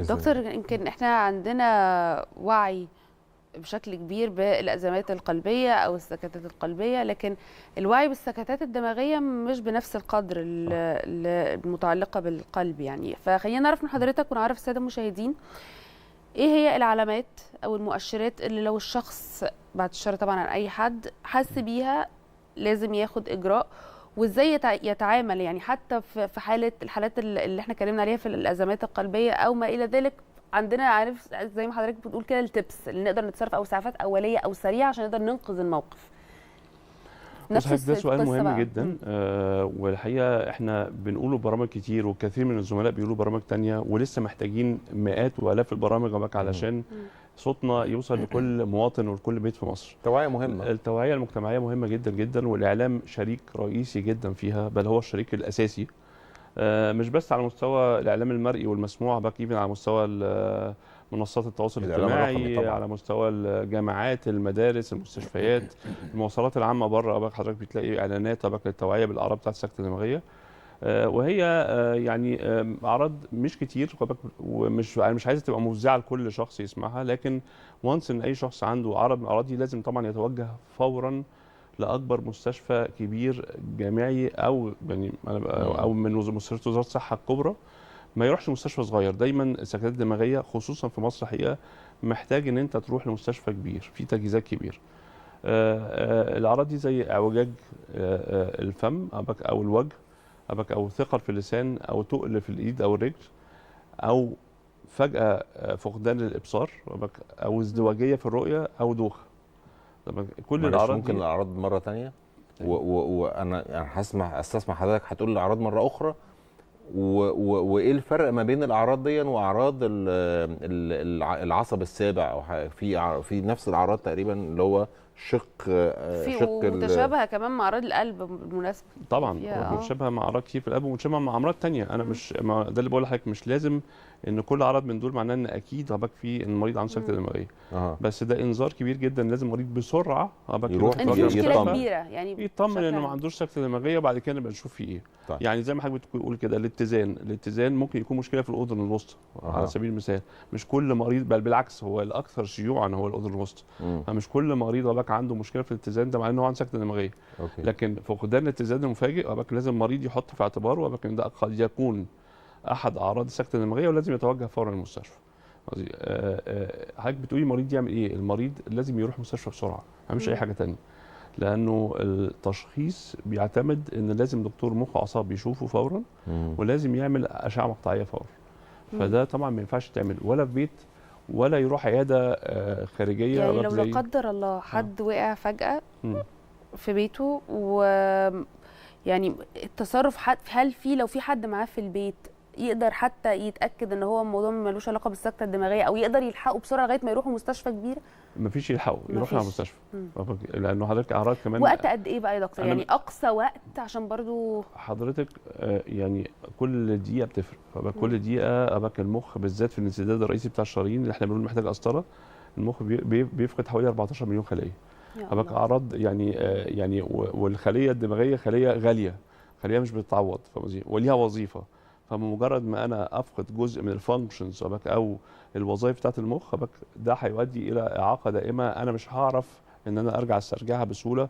دكتور، يمكن احنا عندنا وعي بشكل كبير بالازمات القلبيه او السكتات القلبيه، لكن الوعي بالسكتات الدماغيه مش بنفس القدر المتعلقه بالقلب يعني. فخلينا نعرف من حضرتك ونعرف الساده المشاهدين ايه هي العلامات او المؤشرات اللي لو الشخص، بعد الشر طبعا عن اي حد، حس بيها لازم ياخد اجراء، وازاي يتعامل يعني حتى في الحالات اللي احنا اتكلمنا عليها في الازمات القلبيه او ما الى ذلك. عندنا عارف زي ما حضرتك بتقول كده التبس اللي نقدر نتصرف او اسعافات اوليه او سريعه عشان نقدر ننقذ الموقف. نفس ده سؤال مهم جدا. والحقيقه احنا بنقوله برامج كتير وكثير من الزملاء بيقولوا برامج تانية، ولسه محتاجين مئات والاف البرامج علشان صوتنا يوصل لكل مواطن ولكل بيت في مصر. توعية مهمة. التوعية المجتمعية مهمة جدا جدا، والإعلام شريك رئيسي جدا فيها، بل هو الشريك الأساسي. مش بس على مستوى الإعلام المرئي والمسموع، بل كمان على مستوى منصات التواصل الاجتماعي، على مستوى الجامعات، المدارس، المستشفيات، المواصلات العامة بره. حضرتك بتلاقي إعلانات للتوعية بالأعراض بتاعت السكتة الدماغية، وهي يعني اعراض مش كتير، ومش مش عايزه تبقى مفزعه لكل شخص يسمعها، لكن وانس ان اي شخص عنده عرض من الاعراض دي لازم طبعا يتوجه فورا لاكبر مستشفى كبير جامعي او يعني او من مستشفيات وزاره الصحه الكبرى. ما يروحش مستشفى صغير. دايما السكتات الدماغيه خصوصا في مصر حقيقه محتاج ان انت تروح لمستشفى كبير فيه تجهيزات كبيره. الاعراض دي زي اعوجاج الفم او الوجه، او ثقل في اللسان، او تقل في الايد او الرجل، او فجاه فقدان الابصار، او ازدواجيه في الرؤيه، او دوخه. كل الاعراض ممكن الاعراض مره ثانيه. وانا استسمع حضرتك هتقول الاعراض مره اخرى، وايه الفرق ما بين الاعراض دي واعراض العصب السابع، او في نفس الاعراض تقريبا اللي هو شق متشابهه كمان مع اعراض القلب بالمناسبه. طبعا متشابهه مع اعراض كتير في القلب، ومتشابهه مع امراض ثانيه. انا مش ده اللي بقول لحضرتك، مش لازم ان كل عرض من دول معناه ان اكيد في المريض عنده سكته دماغيه. بس ده انذار كبير جدا، لازم المريض بسرعه يروح ان في مشكله كبيره يعني يطمن انه ما عندوش سكته دماغيه، وبعد كده نبقى نشوف فيه ايه. طيب. يعني زي ما حضرتك بتقول كده الاتزان ممكن يكون مشكله في الاذن الوسطى على سبيل المثال. مش كل مريض، بل بالعكس هو الاكثر شيوعا هو الاذن الوسطى. مش كل مريض عنده مشكله في الاتزان ده معناه انه عنده سكته دماغيه. لكن فقدان الاتزان المفاجئ لازم المريض يحط في اعتباره ان ده قد يكون احد اعراض السكته الدماغيه، ولازم يتوجه فورا للمستشفى. حضرتك بتقولي المريض يعمل ايه؟ المريض لازم يروح مستشفى بسرعه، ما يعملش اي حاجه ثانيه، لانه التشخيص بيعتمد ان لازم دكتور مخ واعصاب يشوفه فورا، ولازم يعمل اشعه مقطعيه فورا. فده طبعا ما ينفعش تعمل ولا في بيت ولا يروح عياده خارجيه. يعني لو لا قدر الله حد وقع فجاه في بيته، يعني التصرف هل لو في حد معاه في البيت يقدر حتى يتاكد ان هو الموضوع ملوش علاقه بالسكته الدماغيه، او يقدر يلحقه بسرعه لغايه ما يروحوا مستشفى كبيره؟ مفيش يلحقوا، يروحوا على المستشفى. لانه حضرتك اعراض كمان. وقت قد ايه بقى يا دكتور؟ يعني اقصى وقت عشان برضو حضرتك يعني كل دقيقه بتفرق. كل دقيقه المخ بالذات في الانسداد الرئيسي بتاع الشرايين اللي احنا بنقول محتاج قسطره، المخ بيفقد حوالي 14 مليون خليه. اعراض يعني والخليه الدماغيه خليه غاليه، خليه مش بتتعوض، وليها وظيفه. فمجرد ما انا افقد جزء من الفانكشنز او الوظائف بتاعت المخ ده هيؤدي الى اعاقه دائمه، انا مش هعرف ان انا ارجع استرجعها بسهوله.